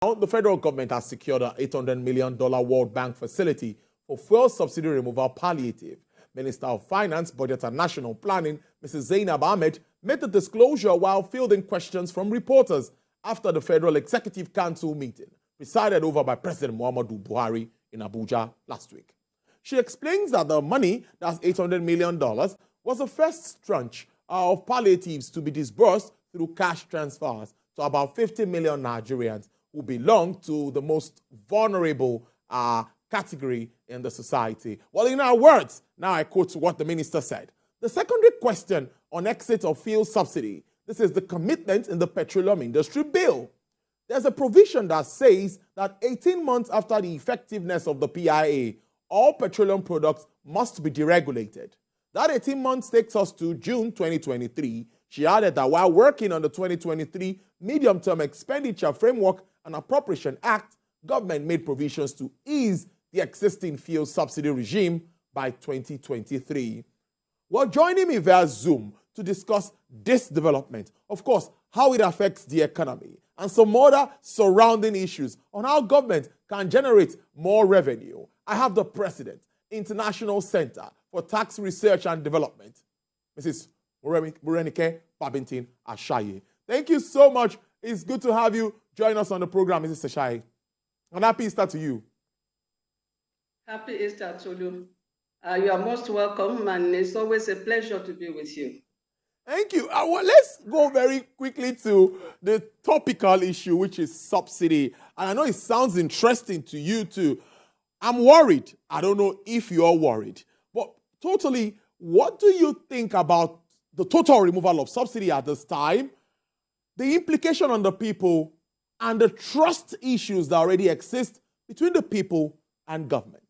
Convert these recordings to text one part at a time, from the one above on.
Now, the federal government has secured an $800 million World Bank facility for fuel subsidy removal palliative. Minister of Finance, Budget and National Planning, Mrs. Zainab Ahmed, made the disclosure while fielding questions from reporters after the Federal Executive Council meeting, presided over by President Muhammadu Buhari in Abuja last week. She explains that the money, that's $800 million, was the first tranche of palliatives to be disbursed through cash transfers to about 50 million Nigerians who belong to the most vulnerable category in the society. Well, in our words, now I quote what the minister said. The secondary question on exit of fuel subsidy, this is the commitment in the petroleum industry bill. There's a provision that says that 18 months after the effectiveness of the PIA, all petroleum products must be deregulated. That 18 months takes us to June 2023. She added that while working on the 2023 Medium-Term Expenditure Framework and Appropriation Act, government made provisions to ease the existing fuel subsidy regime by 2023. Well, joining me via Zoom to discuss this development, of course, how it affects the economy, and some other surrounding issues on how government can generate more revenue, I have the President, International Center for Tax Research and Development, Mrs. Morenike Babington Ashaye. Thank you so much. It's good to have you join us on the program, Mrs. Ashaye. And happy Easter to you. Happy Easter to you. You are most welcome, and it's always a pleasure to be with you. Thank you. Well, let's go very quickly to the topical issue, which is subsidy. And I know it sounds interesting to you too. I'm worried. I don't know if you're worried. But totally, what do you think about the total removal of subsidy at this time, the implication on the people, and the trust issues that already exist between the people and government?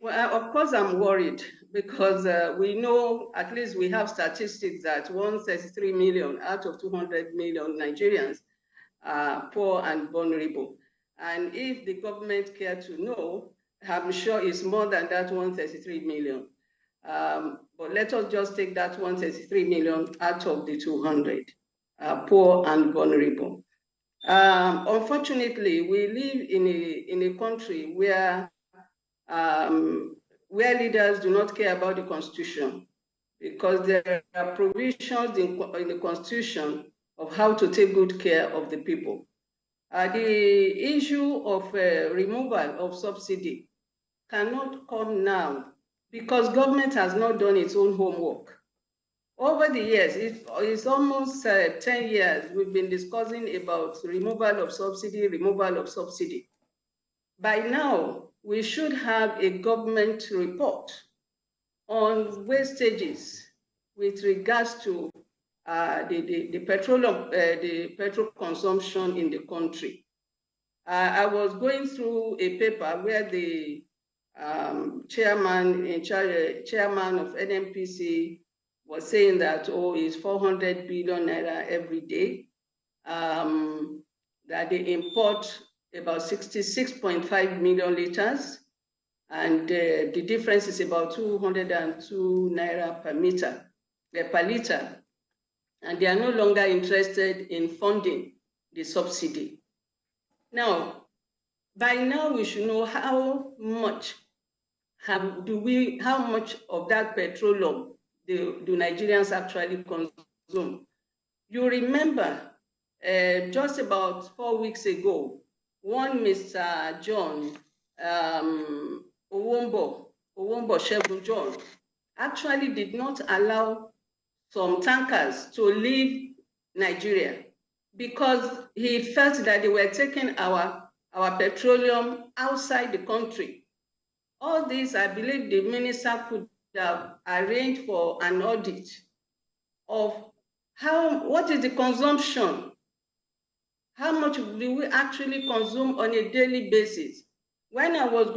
Well, of course, I'm worried because we know, at least we have statistics that 133 million out of 200 million Nigerians are poor and vulnerable. And if the government care to know, I'm sure it's more than that 133 million. But let us just take that 133 million out of the 200, poor and vulnerable. Unfortunately, we live in a country where leaders do not care about the Constitution, because there are provisions in the Constitution of how to take good care of the people. The issue of removal of subsidy cannot come now because government has not done its own homework. Over the years, it's almost 10 years we've been discussing about removal of subsidy. By now, we should have a government report on wastages with regards to the petrol consumption in the country. I was going through a paper where the chairman of NNPC was saying that, it's 400 billion naira every day, that they import about 66.5 million liters, and the difference is about 202 naira per liter. And they are no longer interested in funding the subsidy. Now, by now we should know how much of that petroleum do Nigerians actually consume. You remember, just about 4 weeks ago, one Mr. John Owombo Shegun John actually did not allow some tankers to leave Nigeria because he felt that they were taking our petroleum outside the country. All this, I believe the minister could have arranged for an audit of what is the consumption. How much do we actually consume on a daily basis? When I was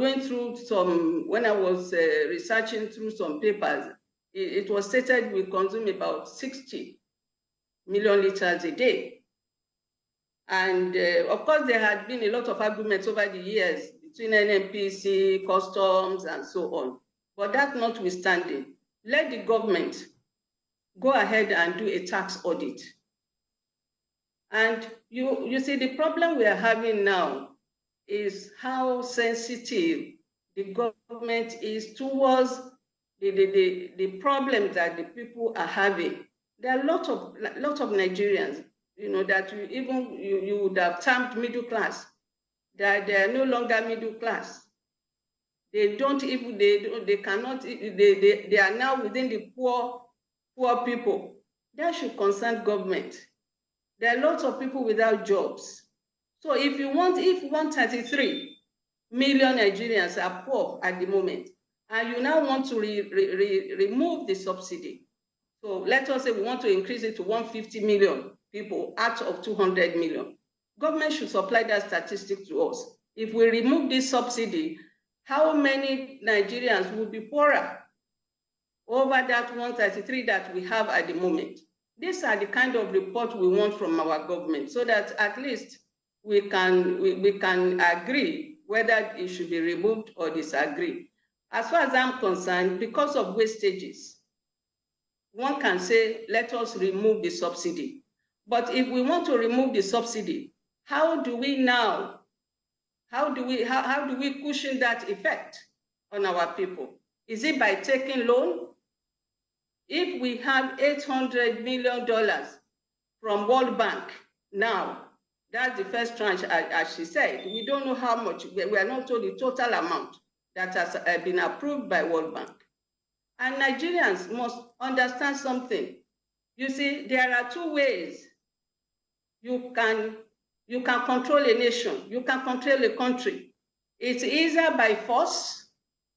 researching through some papers, it was stated we consume about 60 million liters a day. And of course, there had been a lot of arguments over the years between NNPC, customs, and so on. But that notwithstanding, let the government go ahead and do a tax audit And you see, the problem we are having now is how sensitive the government is towards the problems that the people are having. There are lots of Nigerians, that you would have termed middle class, that they are no longer middle class. They don't even, they cannot, they are now within the poor people. That should concern government. There are lots of people without jobs. So if 133 million Nigerians are poor at the moment, and you now want to remove the subsidy, so let us say we want to increase it to 150 million people out of 200 million. Government should supply that statistic to us. If we remove this subsidy, how many Nigerians will be poorer over that 133 that we have at the moment? These are the kind of report we want from our government, so that at least we can agree whether it should be removed or disagree. As far as I'm concerned, because of wastages, one can say, let us remove the subsidy. But if we want to remove the subsidy, how do we cushion that effect on our people? Is it by taking loan? If we have $800 million from World Bank now, that's the first tranche, as she said. We don't know how much. We are not told the total amount that has been approved by World Bank. And Nigerians must understand something. You see, there are two ways you can control a nation, you can control a country. It's either by force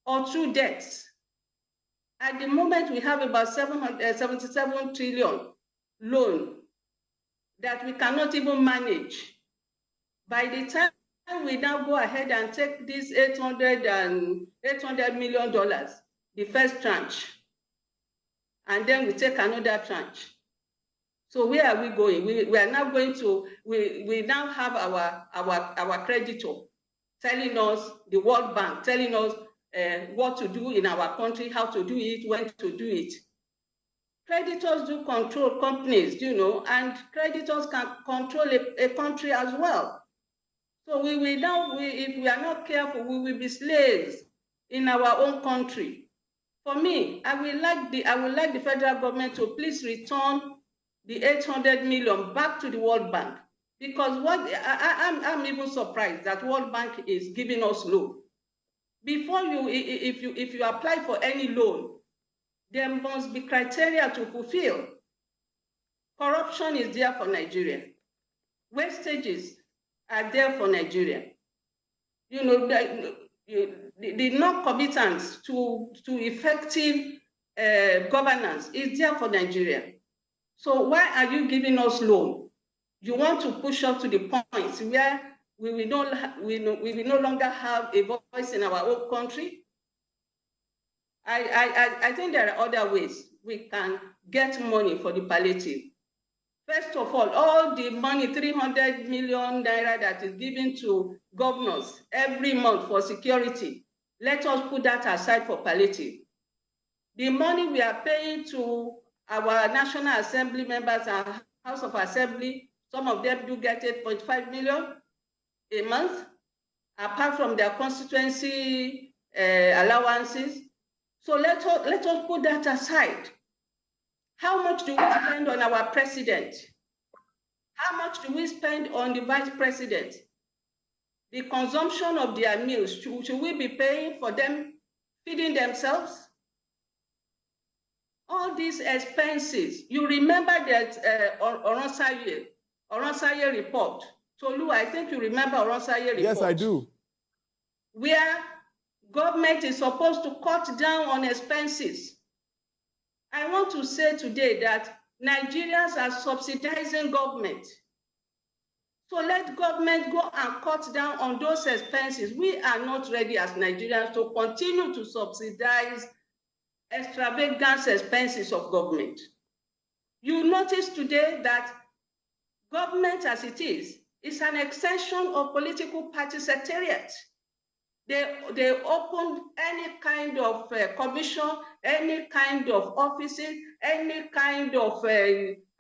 or through debts. At the moment, we have about 77 trillion loan that we cannot even manage. By the time we now go ahead and take this $800 million, the first tranche, and then we take another tranche. So where are we going? We are now going to, we now have our creditor telling us, the World Bank telling us what to do in our country, how to do it, when to do it. Creditors do control companies, and creditors can control a country as well. So we will now, if we are not careful, we will be slaves in our own country. For me, I would like the federal government to please return the 800 million back to the World Bank, because I'm even surprised that World Bank is giving us loan. Before if you apply for any loan, there must be criteria to fulfill. Corruption is there for Nigeria. Wastages are there for Nigeria. The non-commitance to effective governance is there for Nigeria. So why are you giving us loan? You want to push us to the point where we will no longer have a voice in our own country? I think there are other ways we can get money for the palliative. First of all the money, 300 million naira that is given to governors every month for security, let us put that aside for palliative. The money we are paying to our National Assembly members and House of Assembly, some of them do get 8.5 million a month, apart from their constituency allowances. So let us put that aside. How much do we spend on our president? How much do we spend on the vice president? The consumption of their meals, should we be paying for them feeding themselves? All these expenses. You remember that Oronsaye report. Tolu, I think you remember Oronsaye report. Yes, I do. Where government is supposed to cut down on expenses. I want to say today that Nigerians are subsidizing government. So let government go and cut down on those expenses. We are not ready as Nigerians to continue to subsidize extravagant expenses of government. You notice today that government as it is an extension of political party secretariat. They opened any kind of commission, any kind of offices, any kind of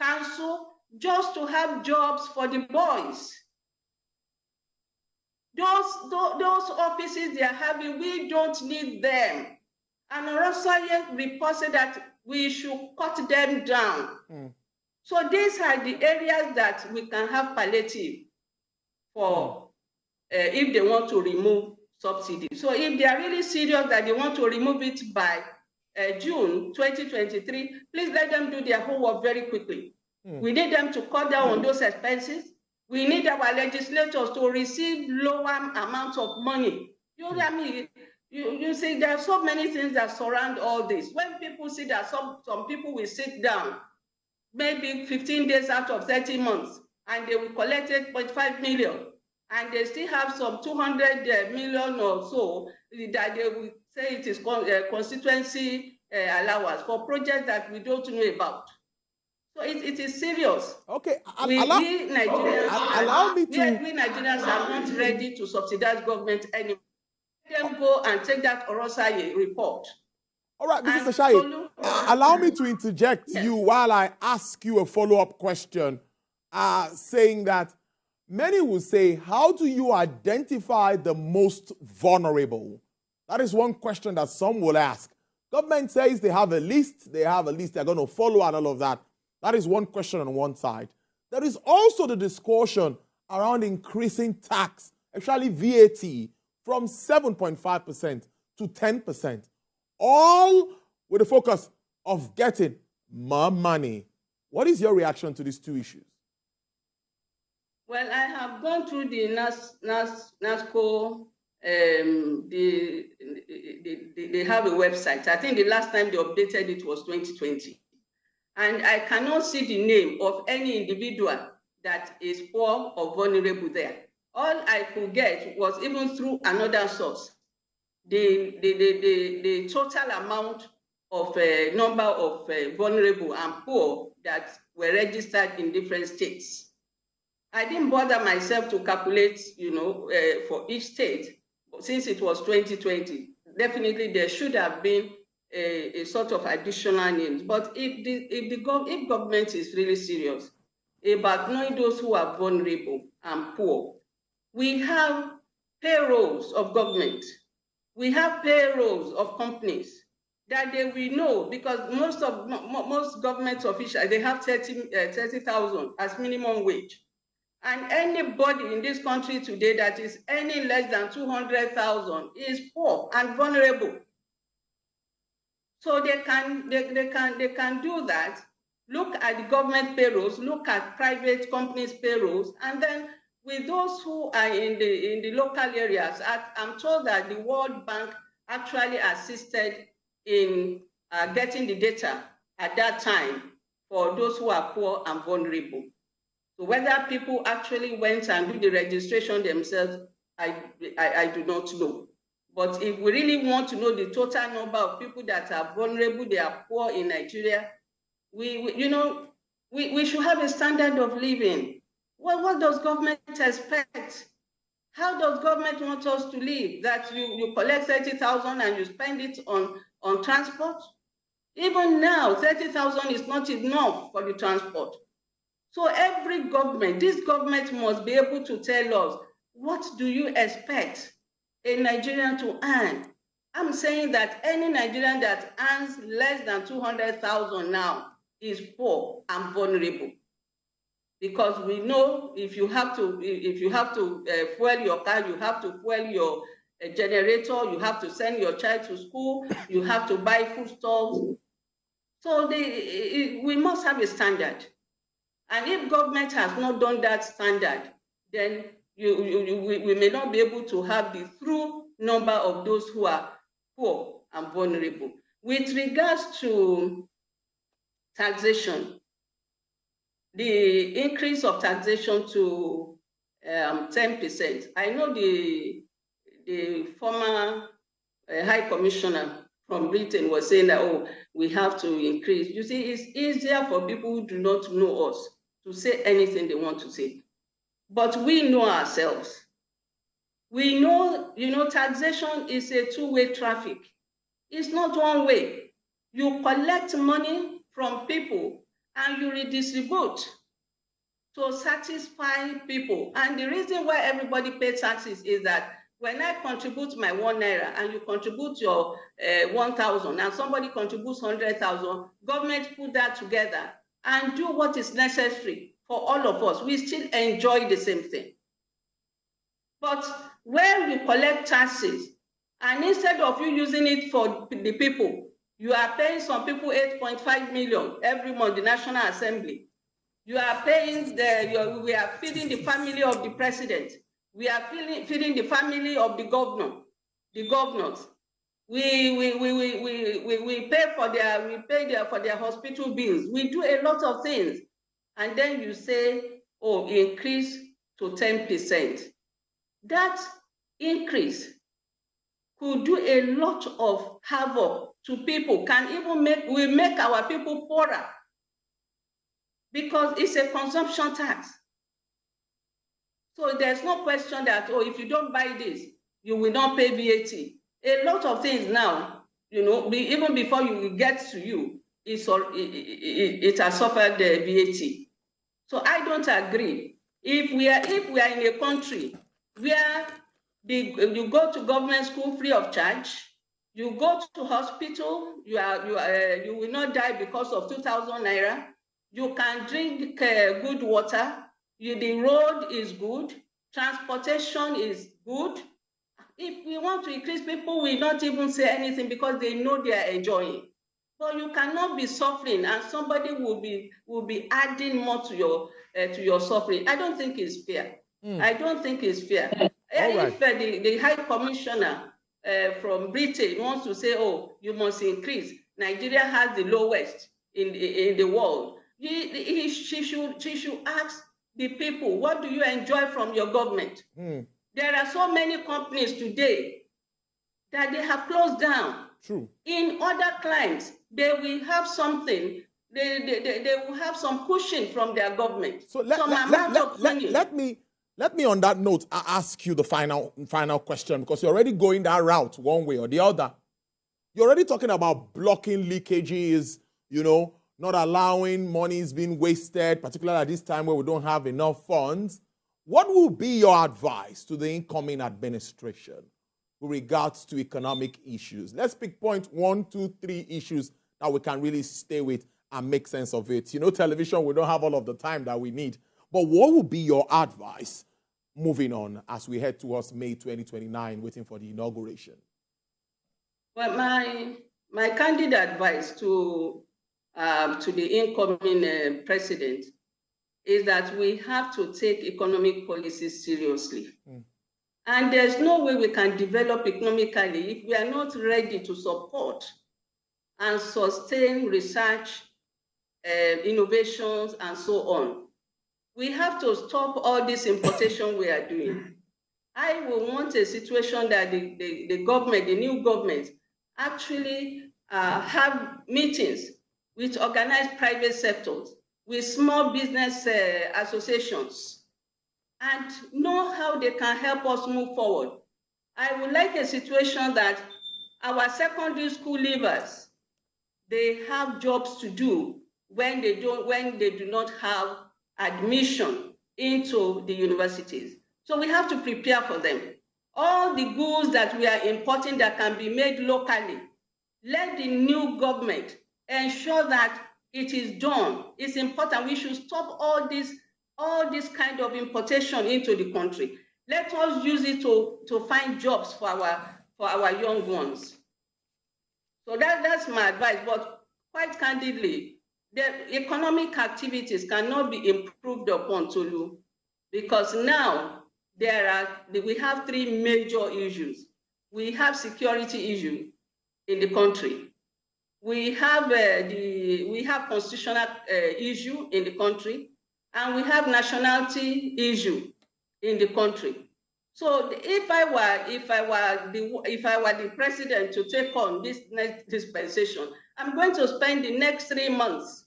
council just to have jobs for the boys. Those offices they are having, we don't need them. And Ashaye reported that we should cut them down. So these are the areas that we can have palliative for if they want to remove subsidy. So if they are really serious that they want to remove it by June 2023, please let them do their homework very quickly. We need them to cut down on those expenses. We need our legislators to receive lower amounts of money. You know what I mean? You see, there are so many things that surround all this. When people see that some people will sit down, maybe 15 days out of 30 months, and they will collect 8.5 million, and they still have some 200 million or so that they will say it is constituency allowance for projects that we don't know about. So it is serious. Okay, we Nigerians are not ready to subsidize government anymore. Let them go and take that Ashaye report. All right, Mrs. Ashaye, allow me to interject you while I ask you a follow-up question, saying that many will say, how do you identify the most vulnerable? That is one question that some will ask. Government says they have a list, they're going to follow and all of that. That is one question on one side. There is also the discussion around increasing tax, actually VAT, from 7.5% to 10%, all with the focus of getting more money. What is your reaction to these two issues? Well, I have gone through the NASCO. They have a website. I think the last time they updated it was 2020. And I cannot see the name of any individual that is poor or vulnerable there. All I could get was, even through another source, the total amount of number of vulnerable and poor that were registered in different states. I didn't bother myself to calculate, for each state, since it was 2020. Definitely there should have been a sort of additional names. But if government is really serious about knowing those who are vulnerable and poor, we have payrolls of government. We have payrolls of companies that they will know, because most government officials, they have 30,000 as minimum wage. And anybody in this country today that is earning less than 200,000 is poor and vulnerable. So they can do that. Look at the government payrolls, look at private companies' payrolls, and then with those who are in the local areas, I'm told that the World Bank actually assisted in getting the data at that time for those who are poor and vulnerable. So whether people actually went and do the registration themselves, I do not know. But if we really want to know the total number of people that are vulnerable, they are poor in Nigeria, we should have a standard of living. What does government expect? How does government want us to live? That you collect 30,000 and you spend it on transport? Even now, 30,000 is not enough for the transport. So every government, this government must be able to tell us, what do you expect a Nigerian to earn? I'm saying that any Nigerian that earns less than 200,000 now is poor and vulnerable. Because we know if you have to fuel your car, you have to fuel your generator, you have to send your child to school, you have to buy foodstuffs. So we must have a standard. And if government has not done that standard, then we may not be able to have the true number of those who are poor and vulnerable. With regards to taxation, the increase of taxation to 10%. I know the former High Commissioner from Britain was saying that, oh, we have to increase. You see, it's easier for people who do not know us to say anything they want to say. But we know ourselves. We know, taxation is a two-way traffic. It's not one way. You collect money from people and you redistribute. to satisfy people. And the reason why everybody pays taxes is that when I contribute my 1 naira and you contribute your 1,000 and somebody contributes 100,000, government put that together and do what is necessary for all of us. We still enjoy the same thing. But when you collect taxes, and instead of you using it for the people, you are paying some people 8.5 million every month, the National Assembly. You are paying, we are feeding the family of the president. We are feeding the family of the governors. We pay for their hospital bills. We do a lot of things. And then you say, oh, increase to 10%. That increase could do a lot of havoc to people, can even make our people poorer, because it's a consumption tax. So there's no question that, oh, if you don't buy this, you will not pay VAT. A lot of things now, even before you get to you, it has suffered the VAT. So I don't agree. If we are in a country where you go to government school free of charge, you go to hospital, you will not die because of 2,000 naira. You can drink good water. The road is good. Transportation is good. If we want to increase, people will not even say anything because they know they are enjoying. But you cannot be suffering and somebody will be adding more to your suffering. I don't think it's fair. I don't think it's fair. If the High Commissioner from Britain wants to say, oh, you must increase, Nigeria has the lowest in the world, she should ask the people, what do you enjoy from your government? There are so many companies today that they have closed down. True. In other climes, they will have something, they will have some pushing from their government. So let me on that note ask you the final question, because you're already going that route one way or the other. You're already talking about blocking leakages, not allowing monies being wasted, particularly at this time where we don't have enough funds. What will be your advice to the incoming administration with regards to economic issues? Let's pick point 1, 2, 3 issues that we can really stay with and make sense of it. Television, we don't have all of the time that we need. But what will be your advice moving on as we head towards May 2029, waiting for the inauguration? Well, my candid advice to the incoming president is that we have to take economic policies seriously. And there's no way we can develop economically if we are not ready to support and sustain research, innovations, and so on. We have to stop all this importation we are doing. I will want a situation that the government, the new government, actually have meetings with organized private sectors, with small business associations, and know how they can help us move forward. I would like a situation that our secondary school leavers, they have jobs to do when they do not have admission into the universities. So we have to prepare for them. All the goods that we are importing that can be made locally, let the new government ensure that it is done. It's important. We should stop all this kind of importation into the country. Let us use it to find jobs for our young ones. So that's my advice. But quite candidly, the economic activities cannot be improved upon, Tolu, because now we have 3 major issues. We have security issue in the country. We have constitutional issue in the country, and we have nationality issue in the country. So if I were the president to take on this next dispensation, I'm going to spend the next 3 months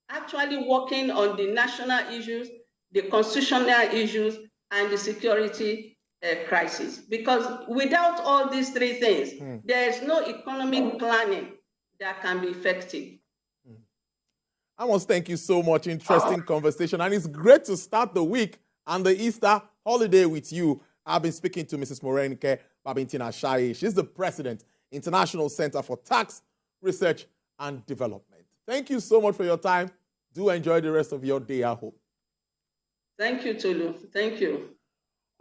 actually working on the national issues, the constitutional issues, and the security crisis. Because without all these 3 things, there is no economic planning that can be effective. I must thank you so much. Interesting conversation. And it's great to start the week and the Easter holiday with you. I've been speaking to Mrs. Morenike Babington Ashaye. She's the president, International Center for Tax Research and Development. Thank you so much for your time. Do enjoy the rest of your day, I hope. Thank you, Tolu. Thank you.